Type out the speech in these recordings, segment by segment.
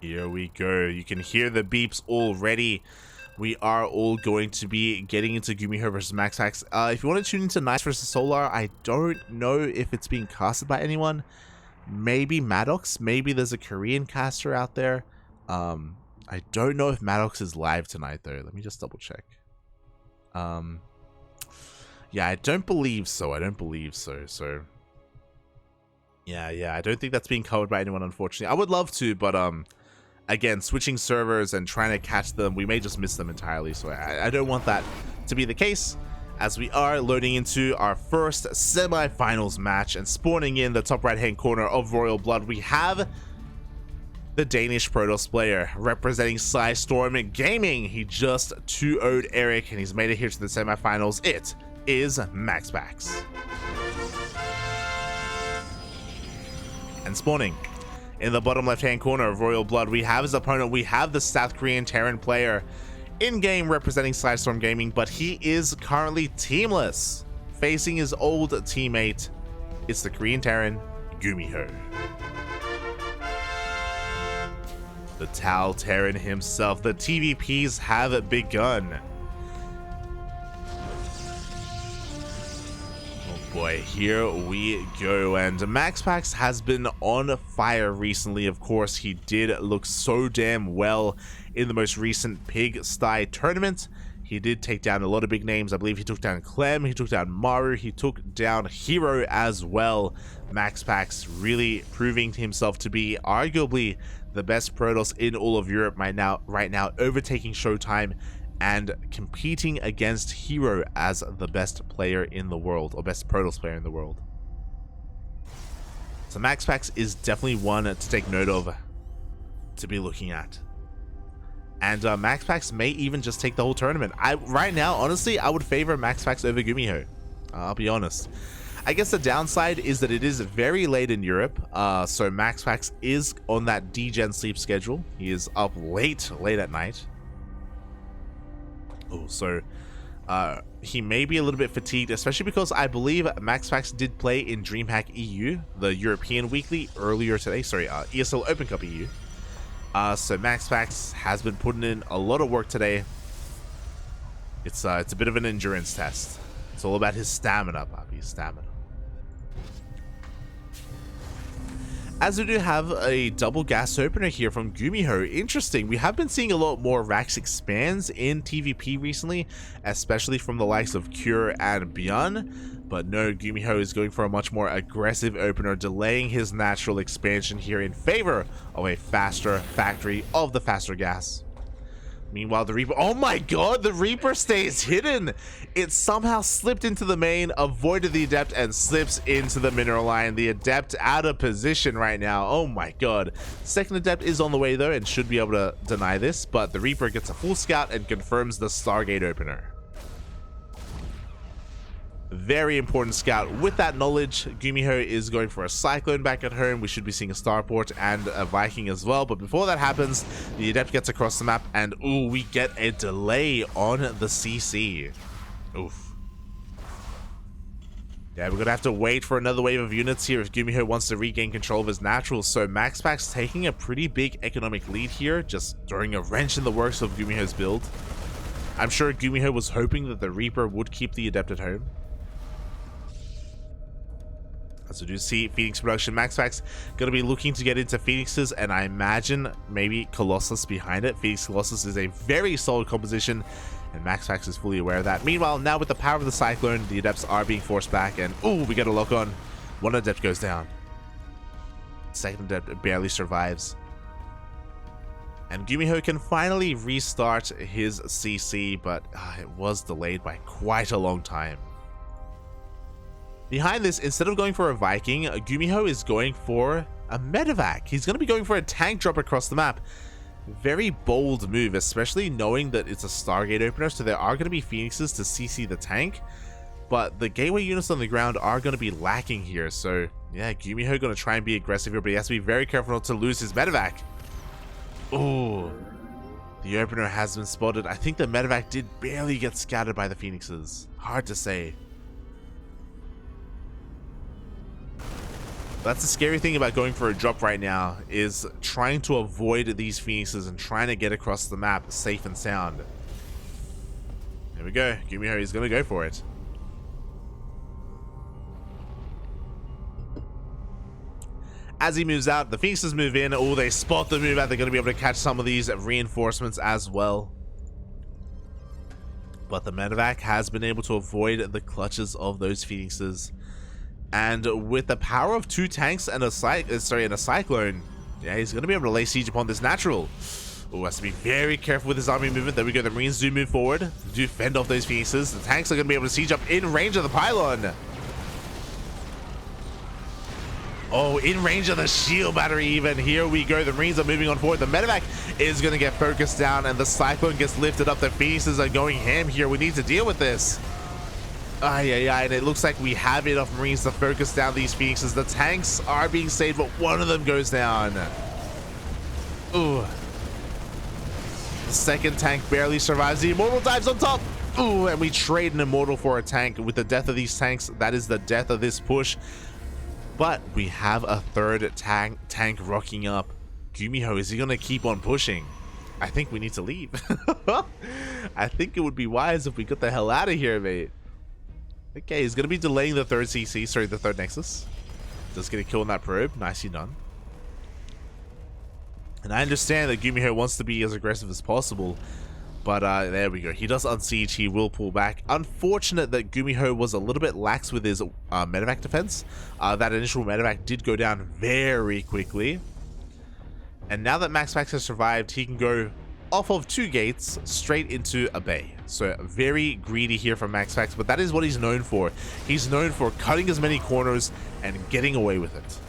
Here we go. You can hear the beeps already. We are all going to be getting into GuMiho versus MaxPax. If you want to tune into Nice versus Solar, I don't know if it's being casted by anyone. Maybe Maddox. Maybe there's a Korean caster out there. I don't know if Maddox is live tonight though. Let me just double check. Yeah, I don't believe so. So yeah, I don't think that's being covered by anyone, unfortunately. I would love to, but again, switching servers and trying to catch them, we may just miss them entirely. So I don't want that to be the case, as we are loading into our first semi-finals match. And spawning in the top right-hand corner of Royal Blood, we have the Danish Protoss player representing Storm Gaming. He just 2-0'd Eric, and he's made it here to the semi-finals. It is MaxPax. And spawning in the bottom left-hand corner of Royal Blood, we have his opponent. We have the South Korean Terran player in-game representing Storm Gaming, but he is currently teamless, facing his old teammate. It's the Korean Terran, GuMiho. The Tal Terran himself. The TvPs have begun. Boy, here we go. And MaxPax has been on fire recently. Of course, he did look so damn well in the most recent Pigsty tournament. He did take down a lot of big names. I believe he took down Clem, he took down Maru, he took down Hero as well. MaxPax really proving himself to be arguably the best Protoss in all of Europe right now, overtaking Showtime and competing against Hero as the best player in the world, or best Protoss player in the world. So MaxPax is definitely one to take note of, to be looking at. And MaxPax may even just take the whole tournament. Right now, honestly, I would favor MaxPax over GuMiho. I'll be honest. I guess the downside is that it is very late in Europe, so MaxPax is on that DGen sleep schedule. He is up late at night. Oh, so he may be a little bit fatigued, especially because I believe MaxPax did play in DreamHack EU, the European Weekly, earlier today. Sorry, ESL Open Cup EU. So MaxPax has been putting in a lot of work today. It's a bit of an endurance test. It's all about his stamina, Bobby, his stamina. As we do have a double gas opener here from GuMiho. Interesting. We have been seeing a lot more Rax expands in TvP recently, especially from the likes of Cure and Bjorn. But no, GuMiho is going for a much more aggressive opener, delaying his natural expansion here in favor of a faster factory of the faster gas. Meanwhile, the Reaper, oh my god, the Reaper stays hidden. It somehow slipped into the main, avoided the Adept, and slips into the mineral line. The Adept out of position right now. Oh my god. Second Adept is on the way though, and should be able to deny this, but the Reaper gets a full scout and confirms the Stargate opener. Very important scout. With that knowledge, GuMiho is going for a Cyclone back at home. We should be seeing a Starport and a Viking as well. But before that happens, the Adept gets across the map, and ooh, we get a delay on the CC. Oof. Yeah, we're gonna have to wait for another wave of units here if GuMiho wants to regain control of his naturals. So MaxPax taking a pretty big economic lead here, just throwing a wrench in the works of GuMiho's build. I'm sure GuMiho was hoping that the Reaper would keep the Adept at home. As we do see Phoenix production, MaxPax going to be looking to get into Phoenixes, and I imagine maybe Colossus behind it. Phoenix Colossus is a very solid composition, and MaxPax is fully aware of that. Meanwhile, now with the power of the Cyclone, the Adepts are being forced back, and ooh, we get a lock on. One Adept goes down. Second Adept barely survives. And GuMiho can finally restart his CC, but it was delayed by quite a long time. Behind this, instead of going for a Viking, GuMiho is going for a medevac. He's going to be going for a tank drop across the map. Very bold move, especially knowing that it's a Stargate opener, so there are going to be Phoenixes to CC the tank. But the gateway units on the ground are going to be lacking here, so yeah, GuMiho going to try and be aggressive here, but he has to be very careful not to lose his medevac. Oh, the opener has been spotted. I think the medevac did barely get scattered by the Phoenixes. Hard to say. That's the scary thing about going for a drop right now, is trying to avoid these Phoenixes and trying to get across the map safe and sound. Here we go. GuMiho is going to go for it. As he moves out, the Phoenixes move in. Oh, they spot the move out. They're going to be able to catch some of these reinforcements as well. But the medevac has been able to avoid the clutches of those Phoenixes. And with the power of 2 tanks and a cyclone, yeah, he's going to be able to lay siege upon this natural. Oh, has to be very careful with his army movement. There we go. The Marines do move forward, do fend off those Phoenixes. The tanks are going to be able to siege up in range of the pylon. Oh, in range of the shield battery even. Here we go. The Marines are moving on forward. The medevac is going to get focused down, and the cyclone gets lifted up. The Phoenixes are going ham here. We need to deal with this. And it looks like we have enough Marines to focus down these Phoenixes. The tanks are being saved, but one of them goes down. Ooh. The second tank barely survives. The Immortal dives on top. Ooh, and we trade an Immortal for a tank. With the death of these tanks, that is the death of this push. But we have a third tank rocking up. GuMiho, is he going to keep on pushing? I think we need to leave. I think it would be wise if we got the hell out of here, mate. Okay, he's going to be delaying the third CC. Sorry, the third Nexus. Just get a kill on that probe. Nicely done. And I understand that GuMiho wants to be as aggressive as possible. But there we go. He does unsiege. He will pull back. Unfortunate that GuMiho was a little bit lax with his medevac defense. That initial medevac did go down very quickly. And now that MaxPax has survived, he can go off of 2 gates straight into a bay. So very greedy here from MaxPax, but that is what he's known for. He's known for cutting as many corners and getting away with it.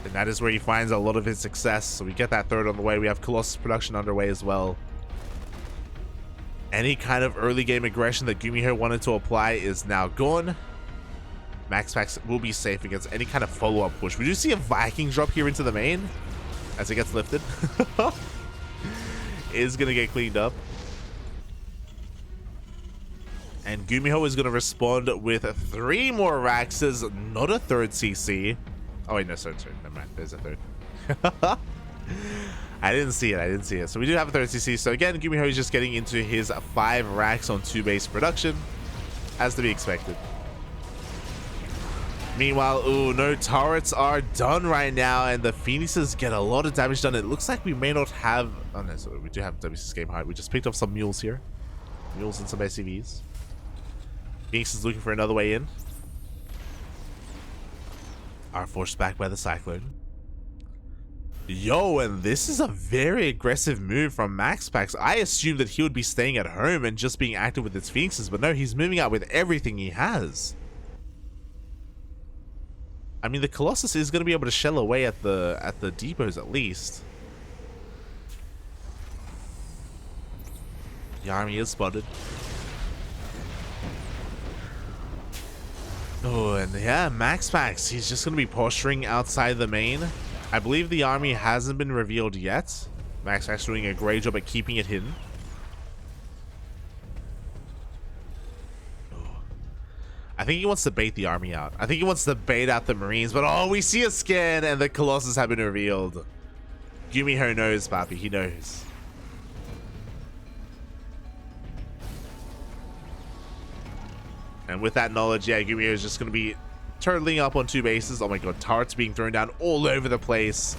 And that is where he finds a lot of his success. So we get that third on the way. We have Colossus production underway as well. Any kind of early game aggression that GuMiho wanted to apply is now gone. MaxPax will be safe against any kind of follow-up push. We do see a Viking drop here into the main as it gets lifted. Is going to get cleaned up. And GuMiho is going to respond with 3 more Raxes, not a third CC. Oh wait, no, sorry, never mind. There's a third. I didn't see it. So we do have a third CC. So again, GuMiho is just getting into his 5 racks on 2 base production, as to be expected. Meanwhile, ooh, no turrets are done right now, and the Phoenixes get a lot of damage done. It looks like we may not have... Oh no, so we do have WC's game height. We just picked up some mules here. Mules and some SCVs. Phoenix is looking for another way in. Are forced back by the cyclone. Yo, and this is a very aggressive move from MaxPax. I assumed that he would be staying at home and just being active with his Phoenixes, but no, he's moving out with everything he has. I mean, the Colossus is going to be able to shell away at the depots at least. The army is spotted. Oh, and yeah, MaxPax, he's just going to be posturing outside the main. I believe the army hasn't been revealed yet. MaxPax doing a great job at keeping it hidden. I think he wants to bait the army out. I think he wants to bait out the Marines, but oh, we see a scan and the Colossus have been revealed. GuMiho knows, Papi. He knows. And with that knowledge, yeah, GuMiho is just going to be turtling up on 2 bases. Oh my god, turrets being thrown down all over the place.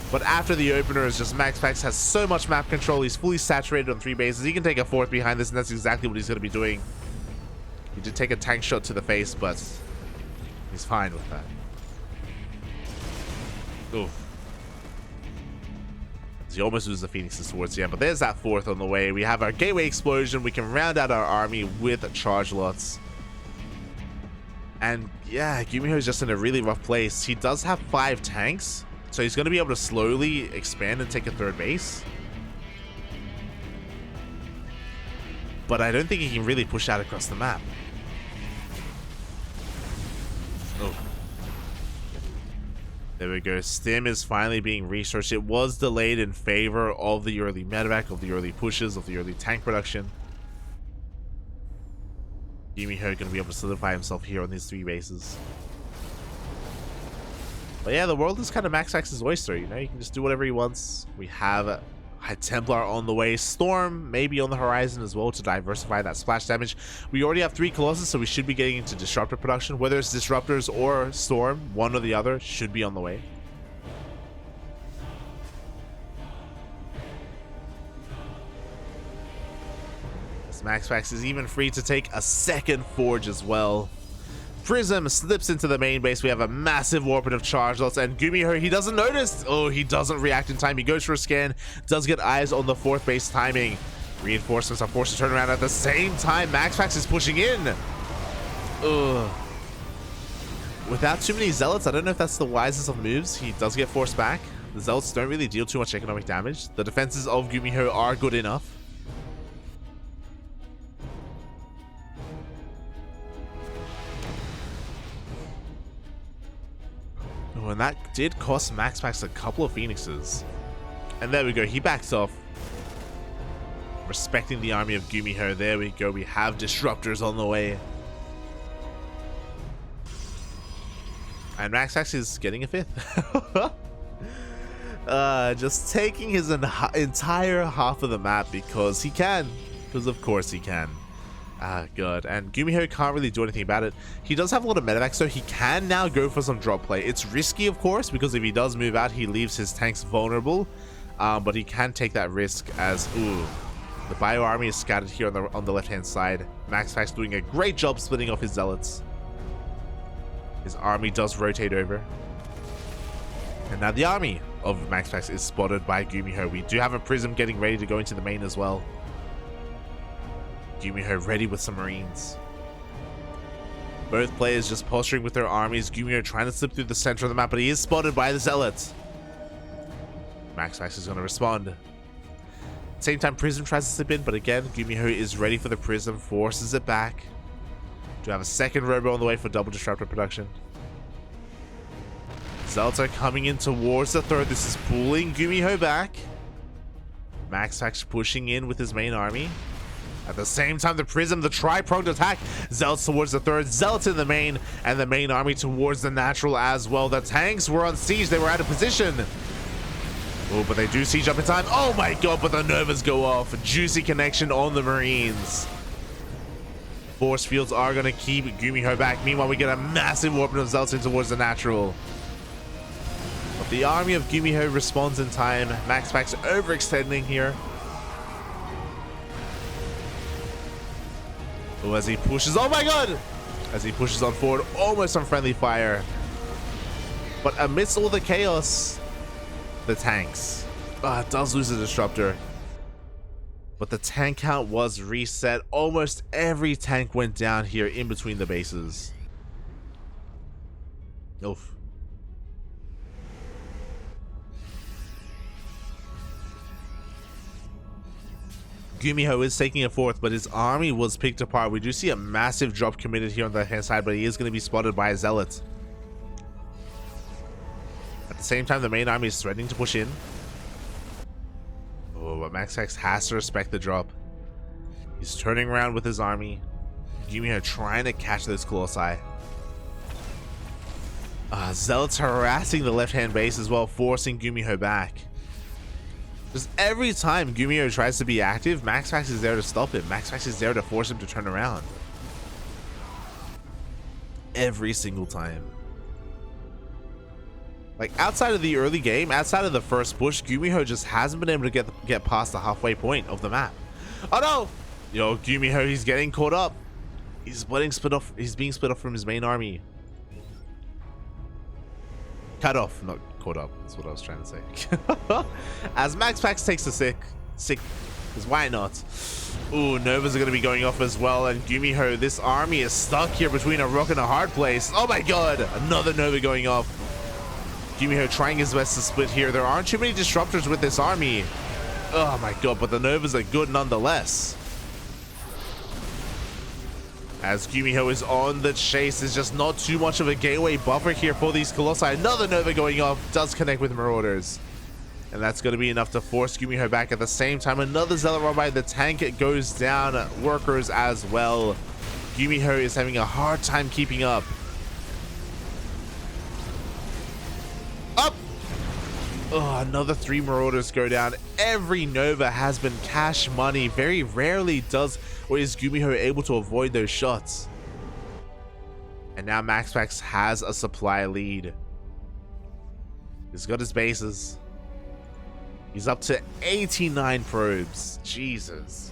But after the opener is just MaxPax has so much map control. He's fully saturated on 3 bases. He can take a 4th behind this, and that's exactly what he's going to be doing. He did take a tank shot to the face, but he's fine with that. Oof. He almost loses the Phoenixes towards the end, but there's that 4th on the way. We have our gateway explosion. We can round out our army with charge lots. And yeah, GuMiho is just in a really rough place. He does have 5 tanks, so he's going to be able to slowly expand and take a 3rd base. But I don't think he can really push out across the map. Oh. There we go. Stim is finally being researched. It was delayed in favor of the early medevac, of the early pushes, of the early tank production. GuMiho going to be able to solidify himself here on these 3 bases. But yeah, the world is kind of MaxPax's oyster, you know, you can just do whatever he wants. We have High Templar on the way, Storm maybe on the horizon as well to diversify that splash damage. We already have 3 Colossus, so we should be getting into Disruptor production. Whether it's Disruptors or Storm, one or the other should be on the way. As MaxPax is even free to take a second Forge as well. Prism slips into the main base. We have a massive warping of charge lots, and GuMiho, he doesn't notice. Oh, he doesn't react in time. He goes for a scan, does get eyes on the 4th base timing. Reinforcements are forced to turn around at the same time. MaxPax is pushing in. Ugh. Without too many Zealots, I don't know if that's the wisest of moves. He does get forced back. The Zealots don't really deal too much economic damage. The defenses of GuMiho are good enough. Oh, and that did cost MaxPax a couple of Phoenixes. And there we go, he backs off. Respecting the army of GuMiho. There we go, we have Disruptors on the way. And MaxPax is getting a 5th. Just taking his entire half of the map because he can. Because of course he can. Ah, good. And GuMiho can't really do anything about it. He does have a lot of medevac, so he can now go for some drop play. It's risky, of course, because if he does move out, he leaves his tanks vulnerable. But he can take that risk as, ooh, the bio army is scattered here on the left-hand side. MaxPax doing a great job splitting off his Zealots. His army does rotate over. And now the army of MaxPax is spotted by GuMiho. We do have a Prism getting ready to go into the main as well. GuMiho ready with some Marines. Both players just posturing with their armies. GuMiho trying to slip through the center of the map, but he is spotted by the Zealots. MaxPax is going to respond. Same time, Prism tries to slip in, but again, GuMiho is ready for the Prism, forces it back. Do have a second Robo on the way for double Disruptor production. Zealots are coming in towards the 3rd. This is pulling GuMiho back. MaxPax pushing in with his main army. At the same time, the Prism, the tri-pronged attack. Zealots towards the 3rd, Zealots in the main, and the main army towards the natural as well. The tanks were on siege, they were out of position. Oh, but they do siege up in time. Oh my god, but the Novas go off. Juicy connection on the Marines. Force fields are going to keep GuMiho back. Meanwhile, we get a massive warping of Zealots in towards the natural. But the army of GuMiho responds in time. MaxPax overextending here. Oh, as he pushes, oh my god! As he pushes on forward, almost on friendly fire. But amidst all the chaos, the tanks. It does lose a Disruptor. But the tank count was reset. Almost every tank went down here in between the bases. Oof. GuMiho is taking a 4th, but his army was picked apart. We do see a massive drop committed here on the left-hand side, but he is going to be spotted by a Zealot. At the same time, the main army is threatening to push in. Oh, but MaxPax has to respect the drop. He's turning around with his army. GuMiho trying to catch this Colossi. Zealots harassing the left-hand base as well, forcing GuMiho back. Just every time GuMiho tries to be active, MaxPax is there to stop him. MaxPax is there to force him to turn around. Every single time. Like, outside of the early game, outside of the first push, GuMiho just hasn't been able to get past the halfway point of the map. Oh no! Yo, GuMiho, he's getting caught up. He's being split off from his main army. Cut off, not caught up. That's what I was trying to say. As MaxPax takes a sick, because why not? Ooh, Novas are going to be going off as well, and GuMiho, this army is stuck here between a rock and a hard place. Oh my god, another Nova going off. GuMiho trying his best to split here. There aren't too many Disruptors with this army. Oh my god, but the Novas are good nonetheless. As GuMiho is on the chase, there's just not too much of a gateway buffer here for these Colossi. Another Nova going off, does connect with Marauders. And that's going to be enough to force GuMiho back. At the same time, another Zealot run by the tank, it goes down. Workers as well. GuMiho is having a hard time keeping up. Oh, another 3 Marauders go down. Every Nova has been cash money. Very rarely does or is GuMiho able to avoid those shots. And now MaxPax has a supply lead. He's got his bases. He's up to 89 probes. Jesus.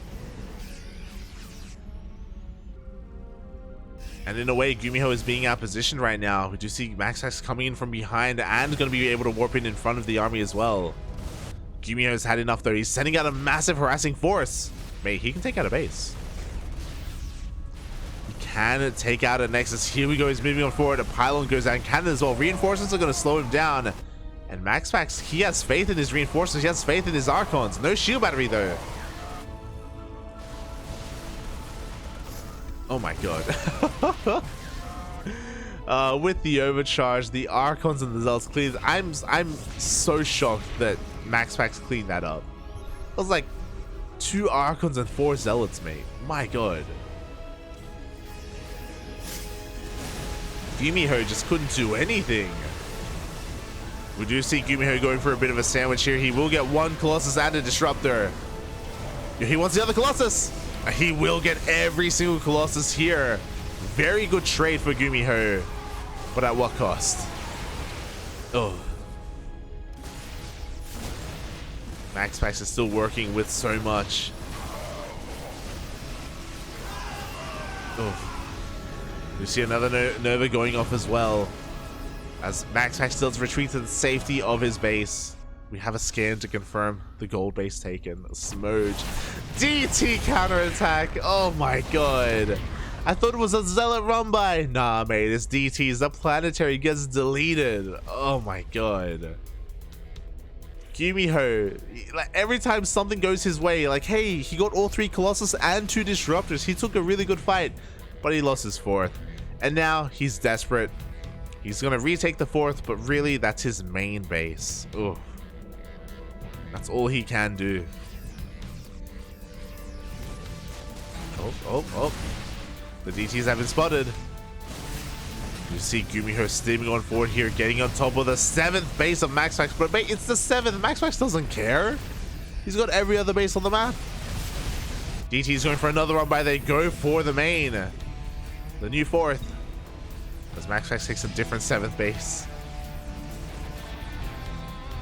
And in a way, GuMiho is being outpositioned right now. We do see MaxPax coming in from behind and going to be able to warp in front of the army as well. GuMiho has had enough though. He's sending out a massive harassing force. Mate, he can take out a base. He can take out a Nexus. Here we go. He's moving on forward. A pylon goes down. Cannon as well. Reinforcements are going to slow him down. And MaxPax, he has faith in his reinforcements. He has faith in his Archons. No shield battery though. Oh my god. With the overcharge, the Archons and the Zealots cleared. I'm so shocked that MaxPax cleaned that up. It was like 2 Archons and 4 Zealots, mate. My god. GuMiho just couldn't do anything. We do see GuMiho going for a bit of a sandwich here. He will get 1 Colossus and a Disruptor. He wants the other Colossus. He will get every single Colossus here. Very good trade for GuMiho. But at what cost? Oh. MaxPax is still working with so much. Oh. We see another Nova going off as well. As MaxPax still retreats to the safety of his base. We have a scan to confirm the gold base taken. Smoge. DT counterattack. Oh my god. I thought it was a Zealot run by. Nah, mate. It's DTs. The planetary gets deleted. Oh my god. GuMiho, like every time something goes his way, like, hey, he got all 3 Colossus and 2 Disruptors. He took a really good fight, but he lost his 4th. And now he's desperate. He's going to retake the 4th, but really, that's his main base. Ooh. That's all he can do. Oh. The DTs have been spotted. You see GuMiho steaming on forward here, getting on top of the 7th base of MaxPax. But mate, it's the 7th. MaxPax doesn't care. He's got every other base on the map. DT's going for another run by. They go for the main. The new 4th. As MaxPax takes a different 7th base.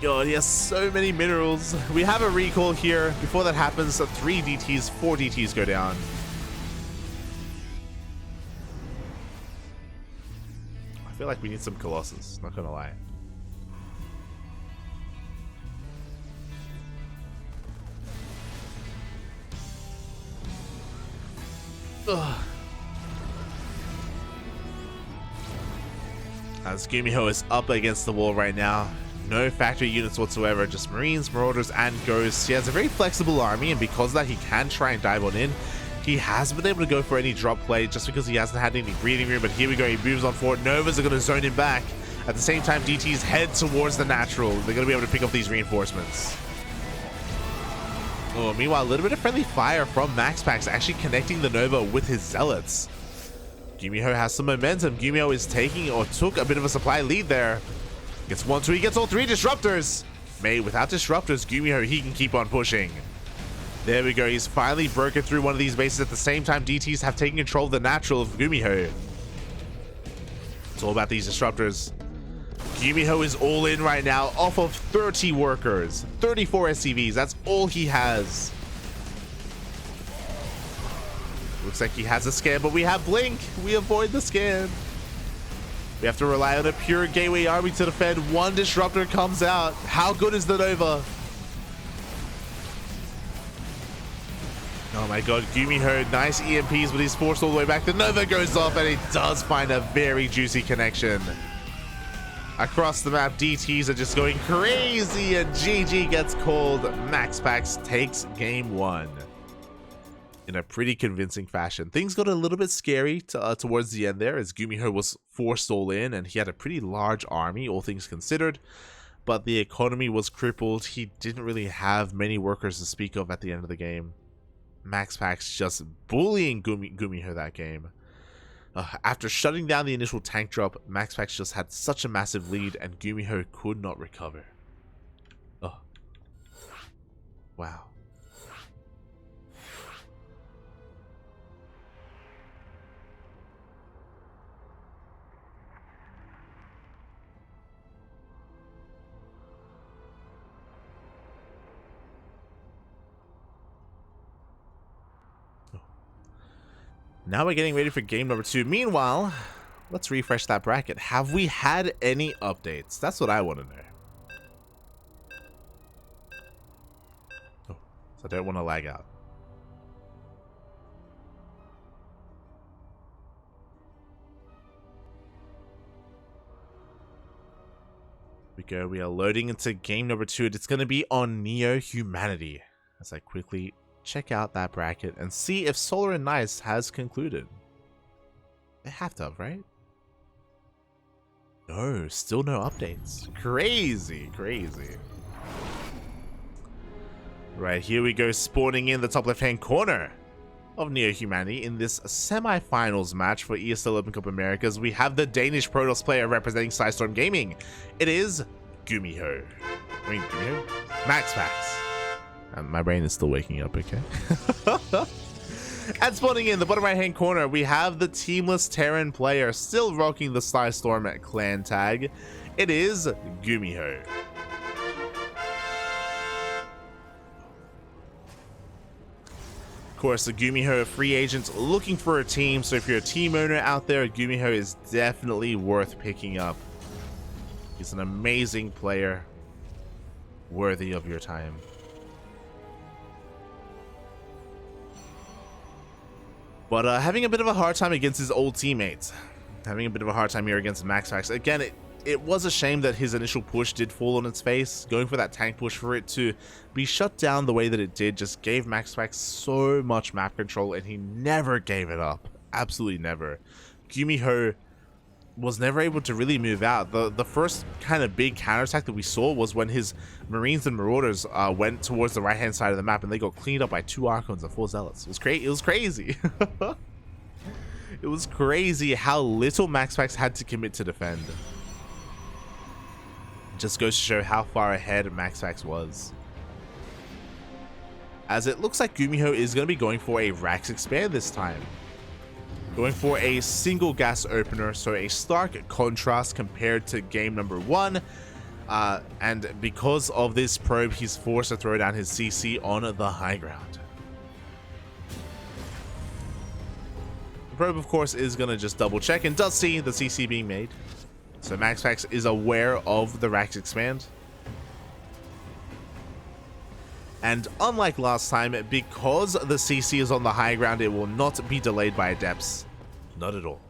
God, he has so many minerals. We have a recall here. Before that happens, 3 DTs, 4 DTs go down. I feel like we need some Colossus, not gonna lie. Ugh. As GuMiho is up against the wall right now. No factory units whatsoever, just Marines, Marauders, and Ghosts. He has a very flexible army, and because of that, he can try and dive on in. He hasn't been able to go for any drop play just because he hasn't had any breathing room, but here we go. He moves on forward. Novas are going to zone him back. At the same time, DTs head towards the natural. They're going to be able to pick up these reinforcements. Oh, meanwhile, a little bit of friendly fire from MaxPax, actually connecting the Nova with his Zealots. GuMiho has some momentum. GuMiho is taking or took a bit of a supply lead there. Gets 1, 2, he gets all 3 Disruptors. Mate, without Disruptors, GuMiho, he can keep on pushing. There we go. He's finally broken through one of these bases. At the same time, DTs have taken control of the natural of GuMiho. It's all about these Disruptors. GuMiho is all in right now off of 30 workers. 34 SCVs. That's all he has. Looks like he has a scan, but we have Blink. We avoid the scan. We have to rely on a pure gateway army to defend. 1 Disruptor comes out. How good is the Nova? Oh my god, GuMiho, nice EMPs, but he's forced all the way back. The Nova goes off, and he does find a very juicy connection. Across the map, DTs are just going crazy, and GG gets called. MaxPax takes game 1. In a pretty convincing fashion. Things got a little bit scary towards the end there, as GuMiho was forced all in, and he had a pretty large army, all things considered, but the economy was crippled. He didn't really have many workers to speak of at the end of the game. MaxPax just bullying GuMiho that game. After shutting down the initial tank drop, MaxPax just had such a massive lead, and GuMiho could not recover. Wow. Now we're getting ready for game number 2. Meanwhile, let's refresh that bracket. Have we had any updates? That's what I want to know. Oh, so I don't want to lag out. We go. We are loading into game number 2. It's going to be on Neo Humanity. As I quickly check out that bracket and see if Solar and Nice has concluded. They have to have, right? No, still no updates. Crazy, crazy. Right, here we go, spawning in the top left-hand corner of Neo Humanity in this semi-finals match for ESL Open Cup Americas. We have the Danish Protoss player representing Storm Gaming. It is GuMiho. GuMiho? MaxPax. My brain is still waking up, okay? And spawning in the bottom right hand corner, we have the teamless Terran player still rocking the Storm clan tag. It is GuMiho. Of course, the GuMiho free agent looking for a team, so if you're a team owner out there, GuMiho is definitely worth picking up. He's an amazing player, worthy of your time. But having a bit of a hard time against his old teammates. Having a bit of a hard time here against MaxPax. Again, it was a shame that his initial push did fall on its face. Going for that tank push, for it to be shut down the way that it did just gave MaxPax so much map control, and he never gave it up. Absolutely never. GuMiho was never able to really move out. The first kind of big counterattack that we saw was when his Marines and Marauders went towards the right-hand side of the map, and they got cleaned up by 2 Archons and 4 Zealots. It was crazy. It was crazy how little MaxPax had to commit to defend. It just goes to show how far ahead MaxPax was. As it looks like GuMiho is going to be going for a Rax expand this time. Going for a single gas opener, so a stark contrast compared to game number 1. And because of this probe, he's forced to throw down his CC on the high ground. The probe, of course, is going to just double check and does see the CC being made. So MaxPax is aware of the Rax expand. And unlike last time, because the CC is on the high ground, it will not be delayed by Adepts. Not at all.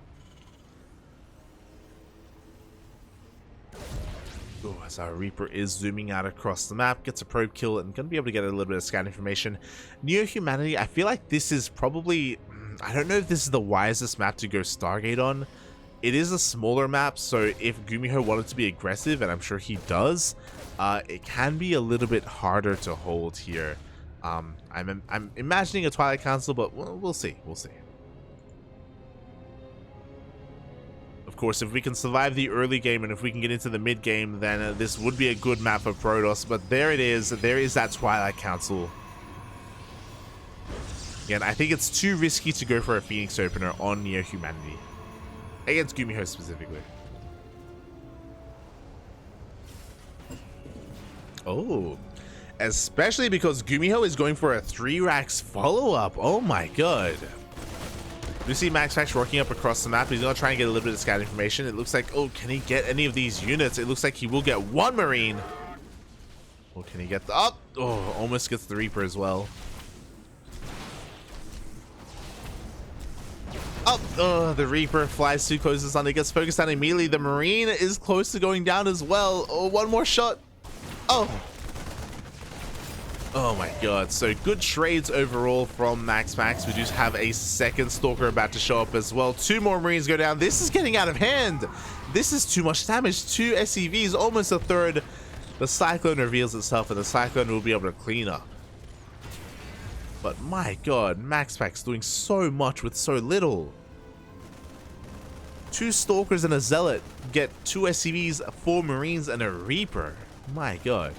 Ooh, as our Reaper is zooming out across the map, gets a probe kill, and going to be able to get a little bit of scan information. Neo Humanity, I feel like this is probably... I don't know if this is the wisest map to go Stargate on. It is a smaller map, so if GuMiho wanted to be aggressive, and I'm sure he does, it can be a little bit harder to hold here. I'm imagining a Twilight Council, but we'll see. We'll see. Of course, if we can survive the early game and if we can get into the mid game, then this would be a good map for Protoss. But there it is. There is that Twilight Council. Again, I think it's too risky to go for a Phoenix opener on Neo Humanity. Against GuMiho specifically. Oh, especially because GuMiho is going for a 3 Rax follow-up. Oh my god. We see MaxPax working up across the map. He's going to try and get a little bit of scout information. It looks like, oh, can he get any of these units? It looks like he will get 1 Marine. Oh, can he get the... Oh, almost gets the Reaper as well. Oh, the Reaper flies too close to the sun. It gets focused on immediately. The Marine is close to going down as well. Oh, 1 more shot. Oh. Oh my god. So good trades overall from MaxPax. We just have a second Stalker about to show up as well. 2 more Marines go down. This is getting out of hand. This is too much damage. 2 SCVs, almost a third. The Cyclone reveals itself, and the Cyclone will be able to clean up. But my god, MaxPax doing so much with so little. 2 Stalkers and a Zealot get 2 SCVs, 4 Marines, and a Reaper. My god.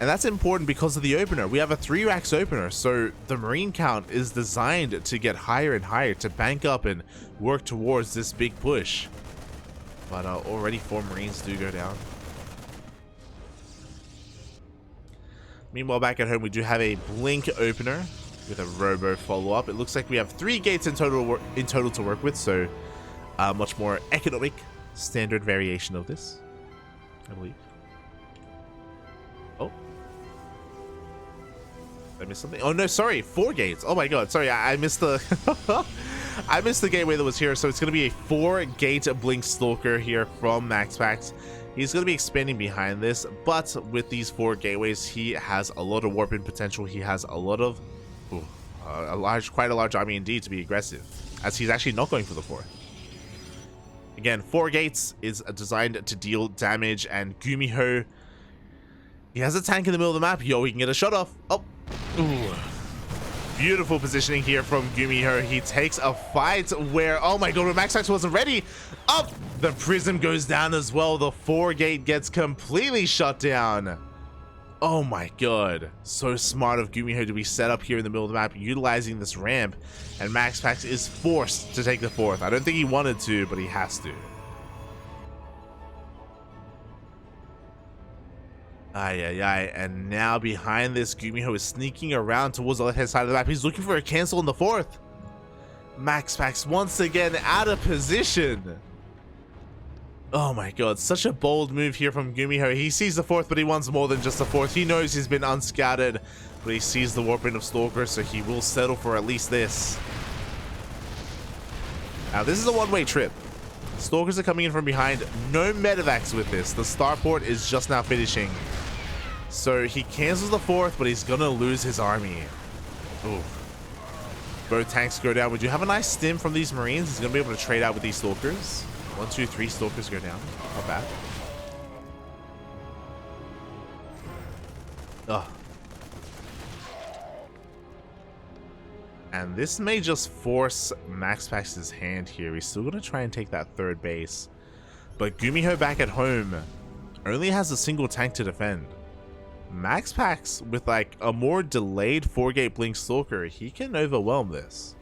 And that's important because of the opener. We have a 3 racks opener, so the Marine count is designed to get higher and higher, to bank up and work towards this big push. But already 4 Marines do go down. Meanwhile, back at home, we do have a Blink opener with a Robo follow-up. It looks like we have 3 gates in total to work with, so much more economic standard variation of this, I believe. Oh. Did I miss something? Oh, no, sorry. 4 gates. Oh, my God. Sorry, I missed the... I missed the gateway that was here, so it's going to be a 4-gate Blink Stalker here from MaxPax. He's going to be expanding behind this, but with these 4 gateways, he has a lot of warping potential. He has a lot of, quite a large army indeed to be aggressive, as he's actually not going for the 4th. Again, 4 gates is designed to deal damage, and GuMiho, he has a tank in the middle of the map. Yo, he can get a shot off. Oh, ooh. Beautiful positioning here from GuMiho. He takes a fight where, oh my God, when MaxPax wasn't ready. Up, the Prism goes down as well. The 4-gate gets completely shut down. Oh my God, so smart of GuMiho to be set up here in the middle of the map, utilizing this ramp, and MaxPax is forced to take the 4th. I don't think he wanted to, but he has to. And now behind this, GuMiho is sneaking around towards the left-hand side of the map. He's looking for a cancel in the 4th. MaxPax once again out of position. Oh my God, such a bold move here from GuMiho. He sees the 4th, but he wants more than just the 4th. He knows he's been unscouted, but he sees the warping of Stalker, so he will settle for at least this. Now, this is a one-way trip. Stalkers are coming in from behind. No medevacs with this. The starport is just now finishing. So he cancels the 4th, but he's gonna lose his army. Ooh. Both tanks go down. We do have a nice stim from these Marines. He's gonna be able to trade out with these Stalkers. 1, 2, 3 Stalkers go down. Not bad. Ugh. And this may just force MaxPax's hand here. He's still gonna try and take that 3rd base. But GuMiho back at home only has a single tank to defend. MaxPax, with like a more delayed 4-gate Blink Stalker, he can overwhelm this.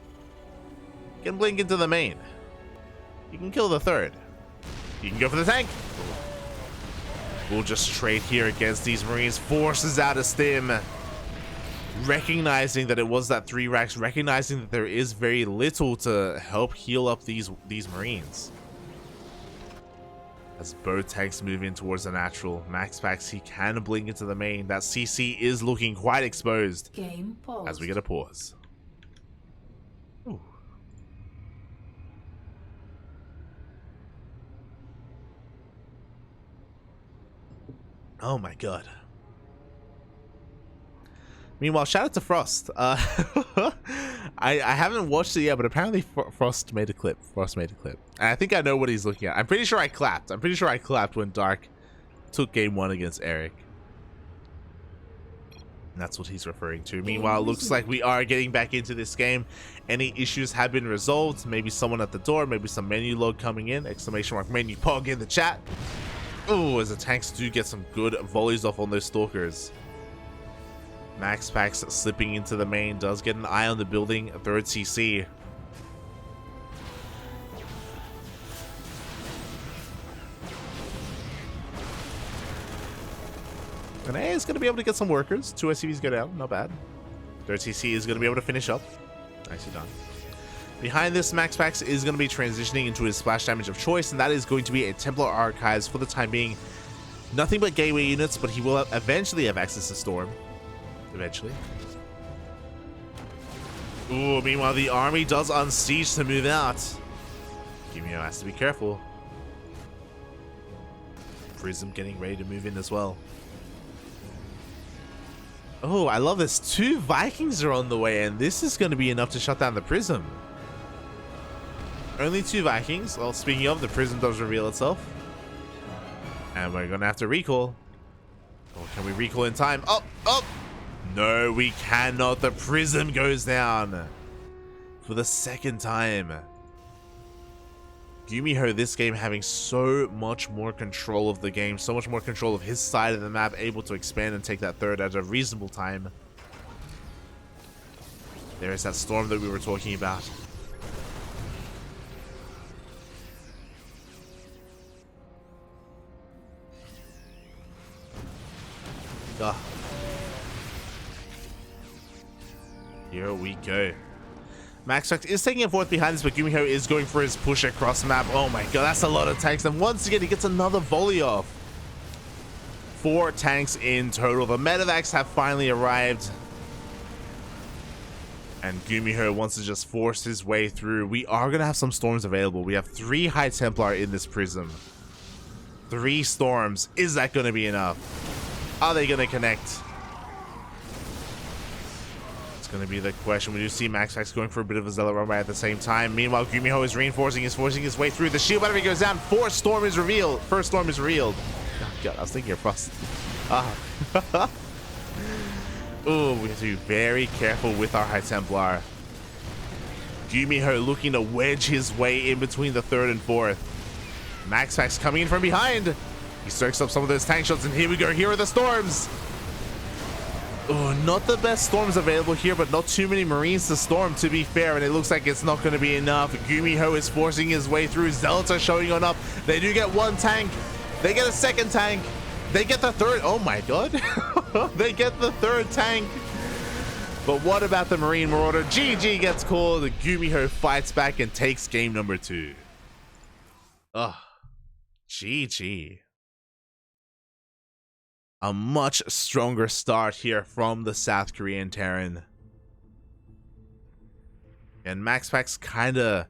He can blink into the main. You can kill the 3rd. You can go for the tank. We'll just trade here against these Marines. Forces out a stim. Recognizing that it was that 3 racks. Recognizing that there is very little to help heal up these Marines. As both tanks move in towards the natural, MaxPax, he can blink into the main. That CC is looking quite exposed. Game paused. As we get a pause. Ooh. Oh my God. Meanwhile, shout out to Frost. I haven't watched it yet, but apparently Frost made a clip. And I think I know what he's looking at. I'm pretty sure I clapped. When Dark took game 1 against Eric. And that's what he's referring to. Meanwhile, it looks like we are getting back into this game. Any issues have been resolved. Maybe someone at the door. Maybe some menu log coming in. Exclamation mark menu pog in the chat. Oh, as the tanks do get some good volleys off on those Stalkers. MaxPax slipping into the main, does get an eye on the building, a 3rd CC. And A is going to be able to get some workers. 2 SCVs go down, not bad. 3rd CC is going to be able to finish up. Nicely done. Behind this, MaxPax is going to be transitioning into his splash damage of choice, and that is going to be a Templar Archives for the time being. Nothing but gateway units, but he will eventually have access to Storm. Eventually. Ooh, meanwhile, the army does unsiege to move out. GuMiho has to be careful. Prism getting ready to move in as well. Oh, I love this. 2 Vikings are on the way, and this is going to be enough to shut down the Prism. Only 2 Vikings. Well, speaking of, the Prism does reveal itself. And we're going to have to recall. Or can we recall in time? Oh, oh! No, we cannot. The Prism goes down. For the 2nd time. GuMiho this game having so much more control of the game, so much more control of his side of the map, able to expand and take that third at a reasonable time. There is that storm that we were talking about. Here we go. MaxPax is taking a fourth behind this, but GuMiho is going for his push across the map. Oh my god, that's a lot of tanks. And once again, he gets another volley off. 4 tanks in total. The medevacs have finally arrived. And GuMiho wants to just force his way through. We are going to have some storms available. We have 3 High Templar in this prism. 3 storms. Is that going to be enough? Are they going to connect? It's going to be the question. We do see MaxPax going for a bit of a Zealot run by at the same time. Meanwhile, GuMiho is reinforcing, is forcing his way through. The shield battery goes down. First storm is revealed. Oh god, I was thinking of Frost. Oh, we have to be very careful with our High Templar. GuMiho looking to wedge his way in between the third and fourth. MaxPax coming in from behind. He soaks up some of those tank shots, and here we go. Here are the storms. Oh, not the best storms available here, but not too many Marines to storm, to be fair, and it looks like it's not going to be enough. GuMiho is forcing his way through. Zealots are showing on up. They do get 1 tank. They get a 2nd tank. They get the 3rd. Oh my god. They get the 3rd tank. But what about the Marine Marauder? GG gets called. GuMiho fights back and takes game number 2. Ugh. GG. A much stronger start here from the South Korean Terran. And MaxPax kind of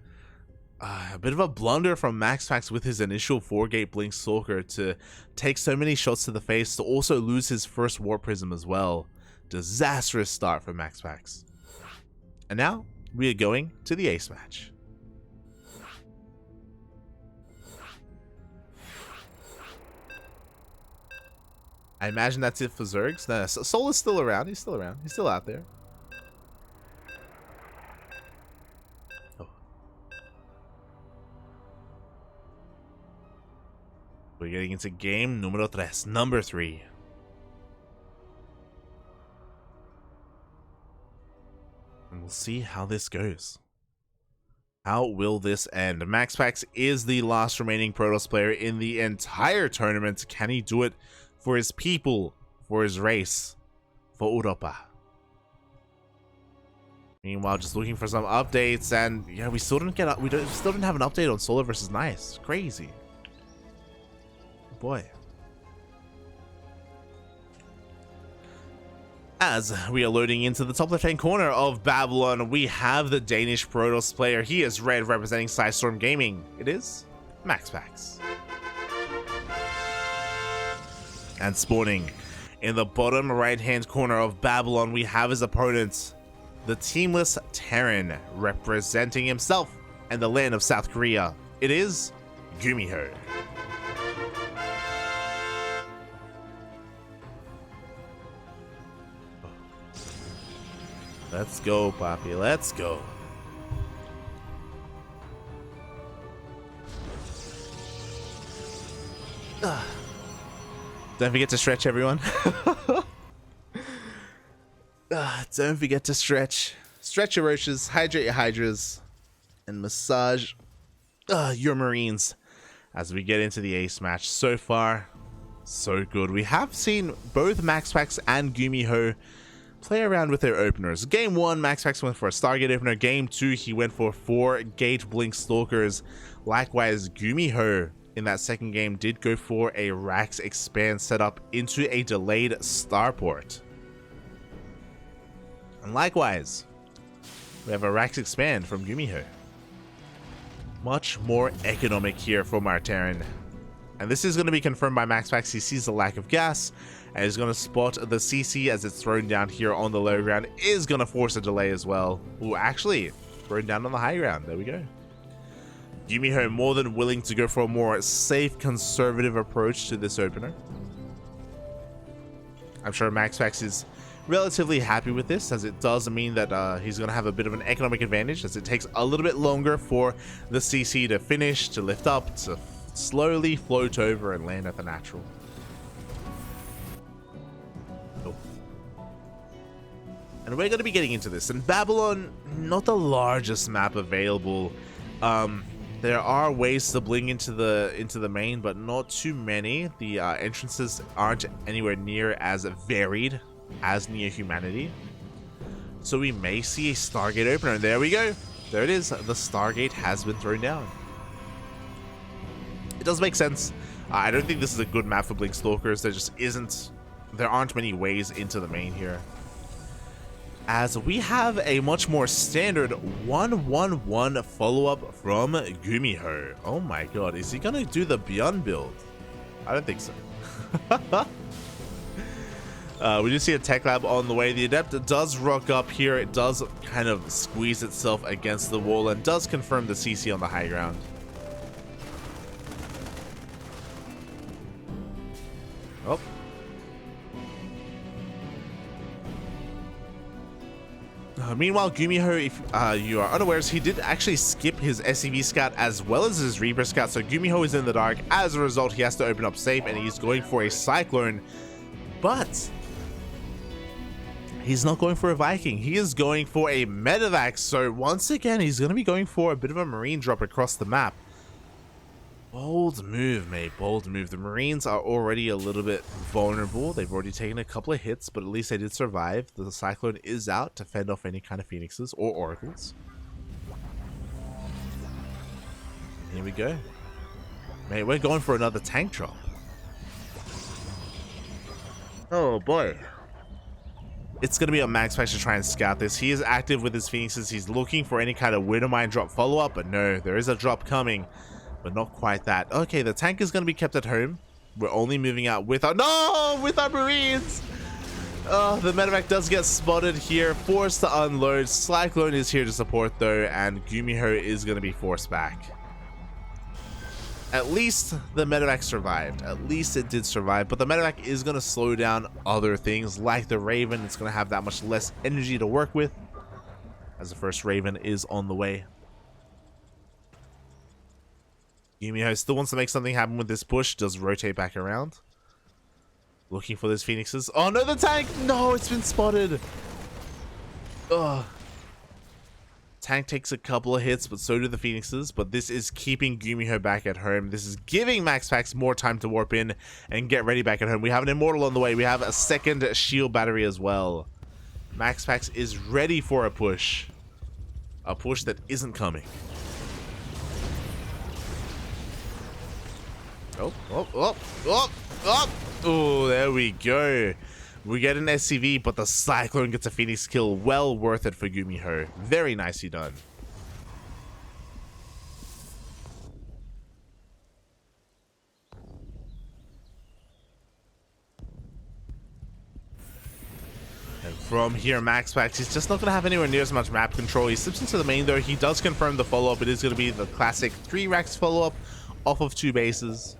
a bit of a blunder from MaxPax with his initial 4-gate Blink Stalker to take so many shots to the face, to also lose his first Warp Prism as well. Disastrous start for MaxPax. And now we are going to the ace match. I imagine that's it for Zergs. No, Sol is still around. He's still around. He's still out there. Oh. We're getting into game número 3, number 3. And we'll see how this goes. How will this end? MaxPax is the last remaining Protoss player in the entire tournament. Can he do it for his people, for his race, for Europa? Meanwhile, just looking for some updates, and yeah, we still didn't have an update on Solar versus Nice. Crazy. Boy. As we are loading into the top left-hand corner of Babylon, we have the Danish Protoss player. He is red, representing Storm Gaming. It is MaxPax. And spawning in the bottom right-hand corner of Babylon, we have his opponent, the teamless Terran, representing himself and the land of South Korea. It is GuMiho. Let's go, Poppy. Let's go. Don't forget to stretch, everyone. Don't forget to stretch. Stretch your roaches, hydrate your hydras, and massage your Marines as we get into the ace match. So far, so good. We have seen both MaxPax and GuMiho play around with their openers. Game 1, MaxPax went for a Stargate opener. Game 2, he went for 4-gate Blink Stalkers. Likewise, GuMiho in that second game did go for a Rax Expand setup into a delayed starport. And likewise, we have a Rax Expand from GuMiho. Much more economic here from our Terran. And this is going to be confirmed by MaxPax. He sees the lack of gas and is going to spot the CC as it's thrown down here on the low ground. Is going to force a delay as well. Ooh, actually, thrown down on the high ground. There we go. GuMiho more than willing to go for a more safe, conservative approach to this opener. I'm sure MaxPax is relatively happy with this, as it does mean that he's going to have a bit of an economic advantage, as it takes a little bit longer for the CC to finish, to lift up, to slowly float over and land at the natural. Oh. And we're going to be getting into this. And Babylon, not the largest map available. There are ways to bling into the main, but not too many. The entrances aren't anywhere near as varied as Near Humanity. So we may see a Stargate opener. And there we go. There it is. The Stargate has been thrown down. It does make sense. I don't think this is a good map for Blink Stalkers. There aren't many ways into the main here, as we have a much more standard 1-1-1 follow-up from GuMiho. Oh my god, is he gonna do the Beyond build? I don't think so. We do see a tech lab on the way. The Adept does rock up here. It does kind of squeeze itself against the wall and does confirm the CC on the high ground. Oh. Meanwhile, GuMiho, if you are unawares, he did actually skip his SCV scout as well as his Reaper scout, so GuMiho is in the dark. As a result, he has to open up safe, and he's going for a Cyclone, but he's not going for a Viking. He is going for a Medevac, so once again, he's going to be going for a bit of a Marine drop across the map. Bold move, mate. Bold move. The Marines are already a little bit vulnerable. They've already taken a couple of hits, but at least they did survive. The Cyclone is out to fend off any kind of Phoenixes or Oracles. Here we go. Mate, we're going for another tank drop. Oh, boy. It's going to be a MaxPax to try and scout this. He is active with his Phoenixes. He's looking for any kind of Widowmine drop follow-up, but no, there is a drop coming. But not quite that. Okay, the tank is going to be kept at home. We're only moving out with our... No! With our Marines! Oh, the Medevac does get spotted here. Forced to unload. Cyclone is here to support, though. And GuMiho is going to be forced back. At least the Medevac survived. At least it did survive. But the Medevac is going to slow down other things like the Raven. It's going to have that much less energy to work with, as the first Raven is on the way. GuMiho still wants to make something happen with this push. Does rotate back around. Looking for those Phoenixes. Oh no, the tank! No, it's been spotted. Ugh. Tank takes a couple of hits, but so do the Phoenixes. But this is keeping GuMiho back at home. This is giving MaxPax more time to warp in and get ready back at home. We have an Immortal on the way. We have a second shield battery as well. MaxPax is ready for a push. A push that isn't coming. Oh, there we go. We get an SCV, but the Cyclone gets a Phoenix kill. Well worth it for GuMiho. Very nicely done. And from here, MaxPax, he's just not going to have anywhere near as much map control. He slips into the main, though. He does confirm the follow-up. It is going to be the classic 3 racks follow-up off of 2 bases.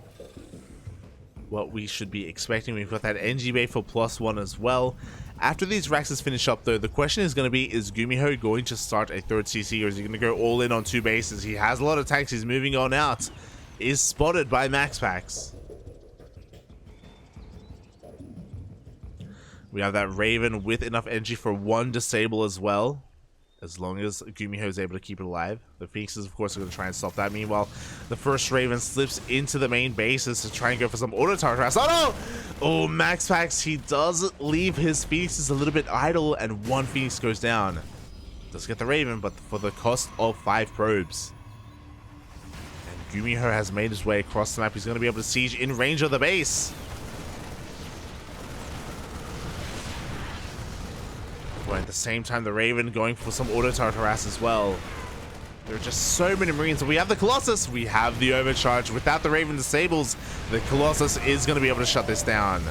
What we should be expecting. We've got that NG Bay for +1 as well. After these racks finish up, though, the question is going to be, is GuMiho going to start a 3rd CC, or is he going to go all in on 2 bases? He has a lot of tanks. He's moving on out. Is spotted by MaxPax. We have that Raven with enough energy for 1 disable as well, as long as GuMiho is able to keep it alive. The Phoenixes, of course, are going to try and stop that. Meanwhile, the first Raven slips into the main bases to try and go for some auto turret harass. Oh no! Oh, MaxPax, he does leave his Phoenixes a little bit idle, and 1 Phoenix goes down. Does get the Raven, but for the cost of 5 probes. And GuMiho has made his way across the map. He's going to be able to siege in range of the base. But at the same time, the Raven going for some auto turret harass as well. There are just so many Marines. We have the Colossus. We have the overcharge. Without the Raven disables, the Colossus is going to be able to shut this down.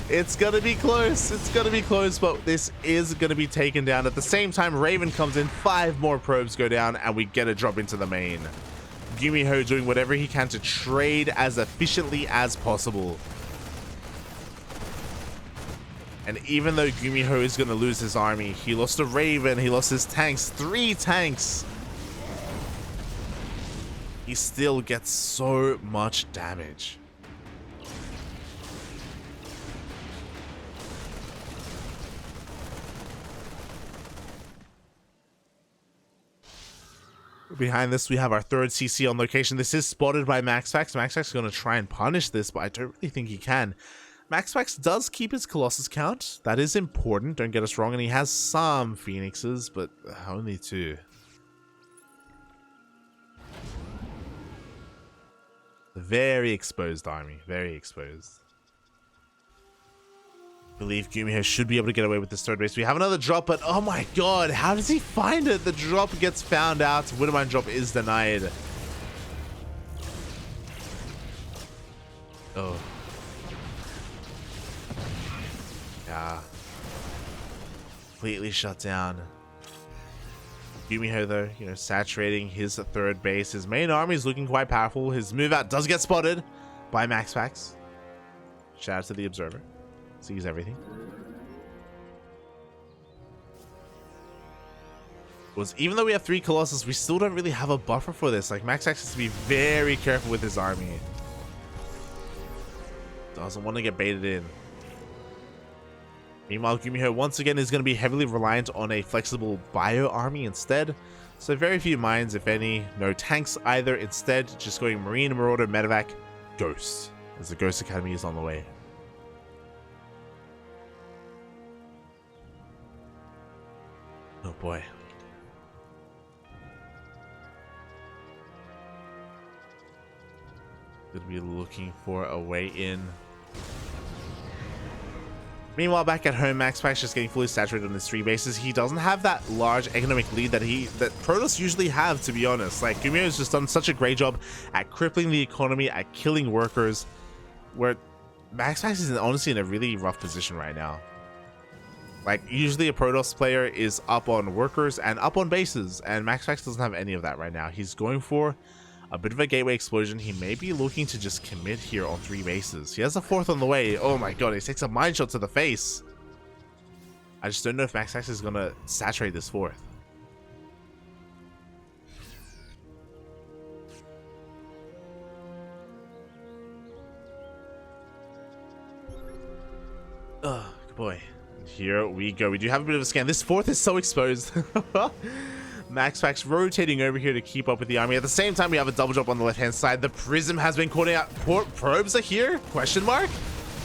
It's going to be close. It's going to be close, but this is going to be taken down. At the same time, Raven comes in. 5 more probes go down, and we get a drop into the main. GuMiho doing whatever he can to trade as efficiently as possible. And even though GuMiho is going to lose his army, he lost a Raven, he lost his tanks, 3 tanks. He still gets so much damage. Behind this, we have our third CC on location. This is spotted by MaxPax. MaxPax is going to try and punish this, but I don't really think he can. MaxPax does keep his Colossus count. That is important, don't get us wrong. And he has some Phoenixes, but only 2. Very exposed army. Very exposed. I believe GuMiho should be able to get away with this third base. We have another drop, but oh my god, how does he find it? The drop gets found out. Widowmine drop is denied. Oh. Yeah. Completely shut down. GuMiho though, you know, saturating his third base. His main army is looking quite powerful. His move out does get spotted by MaxPax. Shout out to the observer. Sees everything. Even though we have 3 Colossus, we still don't really have a buffer for this. Like, MaxPax has to be very careful with his army. Doesn't want to get baited in. Meanwhile, GuMiho once again is going to be heavily reliant on a flexible bio army instead. So very few mines, if any. No tanks either. Instead, just going Marine, Marauder, Medevac, Ghost. As the Ghost Academy is on the way. Oh boy. Could be looking for a way in. Meanwhile, back at home, MaxPax just getting fully saturated on his 3 bases. He doesn't have that large economic lead that Protoss usually have, to be honest. Like, GuMiho has just done such a great job at crippling the economy, at killing workers, where MaxPax is honestly in a really rough position right now. Like, usually a Protoss player is up on workers and up on bases, and MaxPax doesn't have any of that right now. He's going for a bit of a gateway explosion. He may be looking to just commit here on 3 bases. He has a 4th on the way. Oh my god, he takes a mine shot to the face. I just don't know if MaxPax is going to saturate this 4th. Oh, good boy. Here we go. We do have a bit of a scan. This 4th is so exposed. MaxPax rotating over here to keep up with the army. At the same time, we have a double drop on the left-hand side. The Prism has been caught out. Probes are here? Question mark?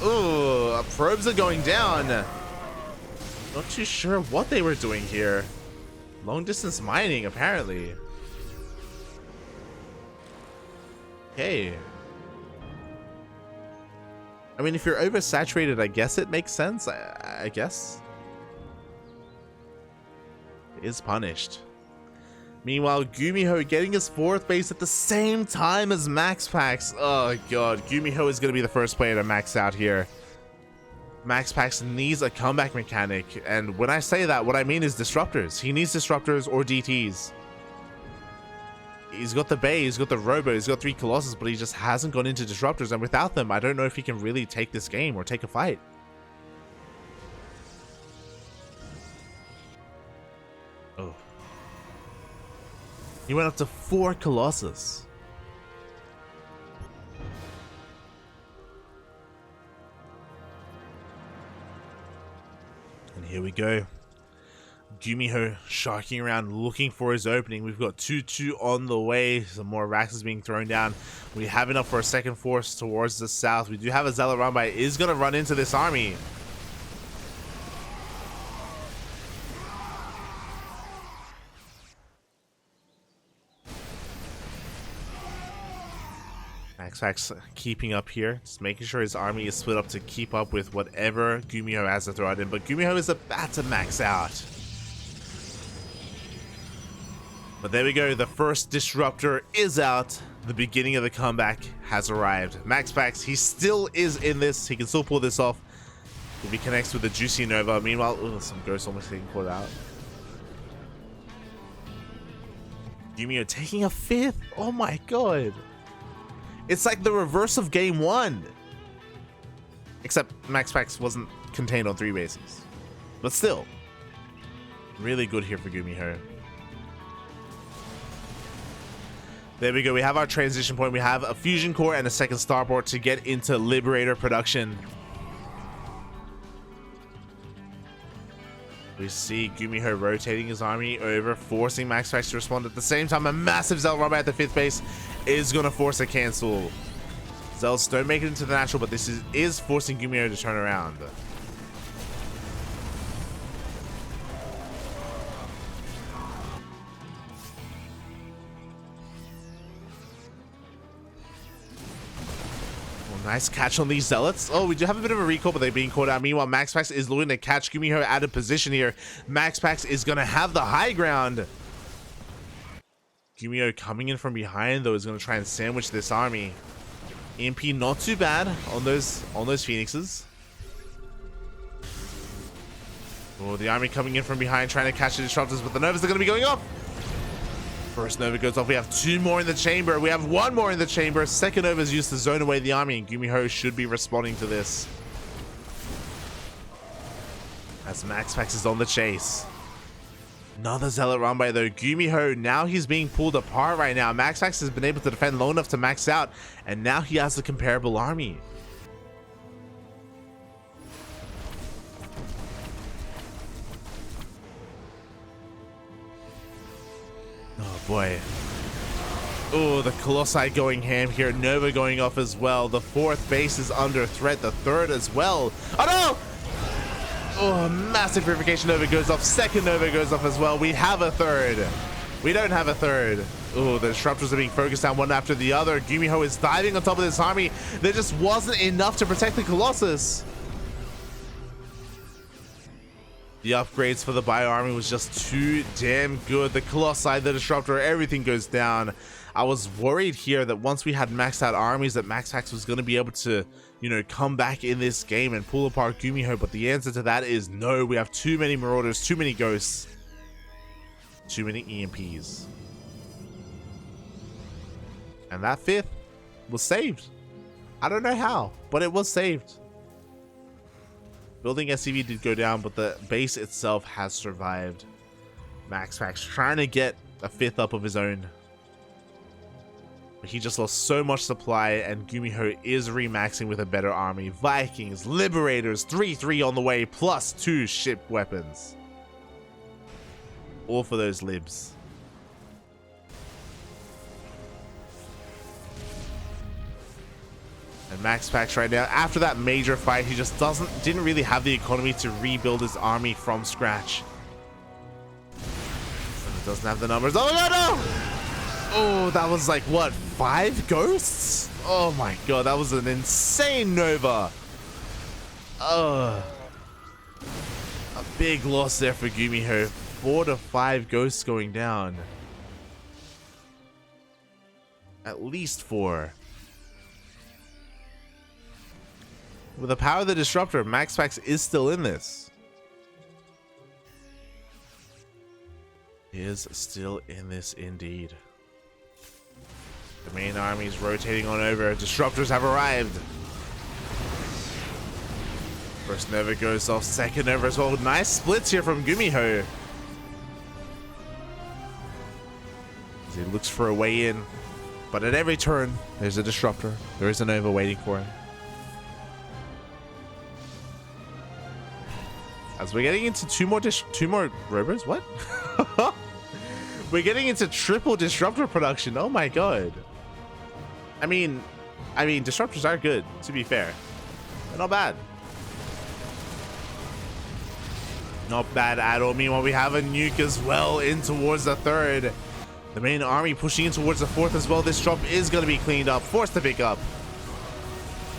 Ooh, probes are going down. Not too sure what they were doing here. Long distance mining, apparently. Okay. I mean, if you're oversaturated, I guess it makes sense. I guess. It is punished. Meanwhile, GuMiho getting his 4th base at the same time as MaxPax. Oh god, GuMiho is going to be the first player to max out here. MaxPax needs a comeback mechanic, and when I say that, what I mean is disruptors. He needs disruptors or DTs. He's got the Bay, he's got the Robo, he's got 3 Colossus, but he just hasn't gone into disruptors, and without them, I don't know if he can really take this game or take a fight. Oh. He went up to 4 Colossus. And here we go. GuMiho sharking around looking for his opening. We've got 2-2 on the way. Some more racks is being thrown down. We have enough for a second force towards the south. We do have a Zealot run by. Is going to run into this army. MaxPax keeping up here, just making sure his army is split up to keep up with whatever GuMiho has to throw at him. But GuMiho is about to max out. But there we go, the first disruptor is out. The beginning of the comeback has arrived. MaxPax, he still is in this. He can still pull this off if he connects with the Juicy Nova. Meanwhile, some ghosts almost getting caught out. GuMiho taking a 5th. Oh my god. It's like the reverse of game 1. Except MaxPax wasn't contained on 3 bases. But still, really good here for GuMiho. There we go. We have our transition point. We have a fusion core and a second starport to get into Liberator production. We see GuMiho rotating his army over, forcing MaxPax to respond. At the same time, a massive Zell Robber at the 5th base is going to force a cancel. Zells don't make it into the natural, but this is forcing GuMiho to turn around. Nice catch on these Zealots. Oh, we do have a bit of a recall, but they're being caught out. Meanwhile, MaxPax is looking to catch GuMiho out of position here. MaxPax is going to have the high ground. GuMiho coming in from behind, though, is going to try and sandwich this army. EMP not too bad on those Phoenixes. Oh, the army coming in from behind, trying to catch the disruptors, but the Novas are going to be going off. First Nova goes off. We have 2 more in the chamber. We have 1 more in the chamber. Second Nova is used to zone away the army, and GuMiho should be responding to this. As MaxPax is on the chase. Another Zealot run by though. GuMiho, now he's being pulled apart right now. MaxPax has been able to defend long enough to max out, and now he has a comparable army. Oh boy. Oh, the Colossi going ham here. Nova going off as well. The 4th base is under threat. The 3rd as well. Oh no! Oh, massive purification. Nova goes off. Second Nova goes off as well. We have a 3rd. We don't have a 3rd. Oh, the disruptors are being focused on one after the other. GuMiho is diving on top of this army. There just wasn't enough to protect the Colossus. The upgrades for the Bio Army was just too damn good. The Colossi, the Disruptor, everything goes down. I was worried here that once we had maxed out armies that MaxPax was going to be able to, you know, come back in this game and pull apart GuMiho, but the answer to that is no. We have too many Marauders, too many Ghosts, too many EMPs. And that 5th was saved. I don't know how, but it was saved. Building SCV did go down, but the base itself has survived. MaxPax trying to get a 5th up of his own. But he just lost so much supply, and GuMiho is remaxing with a better army. Vikings, Liberators, 3-3 on the way, plus 2 ship weapons. All for those libs. And MaxPax right now, after that major fight, he just didn't really have the economy to rebuild his army from scratch. And it doesn't have the numbers. Oh no, no! Oh, that was like what, 5 ghosts? Oh my god, that was an insane Nova. A big loss there for GuMiho. 4 to 5 ghosts going down. At least 4. With the power of the Disruptor, MaxPax is still in this. Is still in this indeed. The main army is rotating on over. Disruptors have arrived. First Nova goes off, second Nova as well. Nice splits here from GuMiho. As he looks for a way in. But at every turn, there's a Disruptor. There is a Nova waiting for him. As we're getting into two more rovers. What? We're getting into triple Disruptor production. Oh my god. I mean, Disruptors are good, to be fair. They're not bad. Not bad at all. Meanwhile, we have a nuke as well in towards the 3rd. The main army pushing in towards the 4th as well. This drop is going to be cleaned up. Forced to pick up.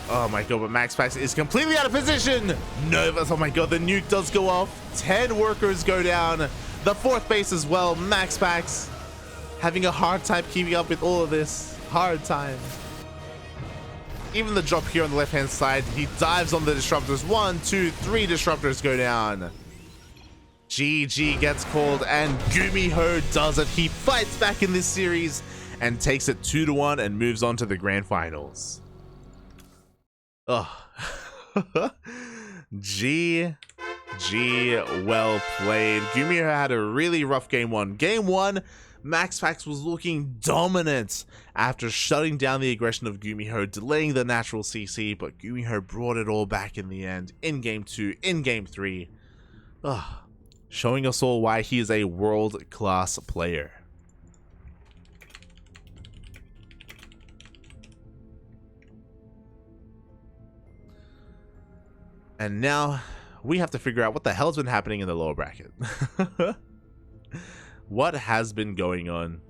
Oh my god, but MaxPax is completely out of position. Novas, oh my god, the nuke does go off. 10 workers go down. The 4th base as well. MaxPax having a hard time keeping up with all of this. Hard time. Even the drop here on the left-hand side, he dives on the Disruptors. 1, 2, 3 Disruptors go down. GG gets called, and GuMiho does it. He fights back in this series and takes it 2-1 and moves on to the grand finals. Ugh. GG, well played. GuMiho had a really rough game one. Game one, MaxPax was looking dominant after shutting down the aggression of GuMiho, delaying the natural CC, but GuMiho brought it all back in the end, in game two, in game three. Ugh. Showing us all why he is a world-class player. And now we have to figure out what the hell's been happening in the lower bracket. What has been going on?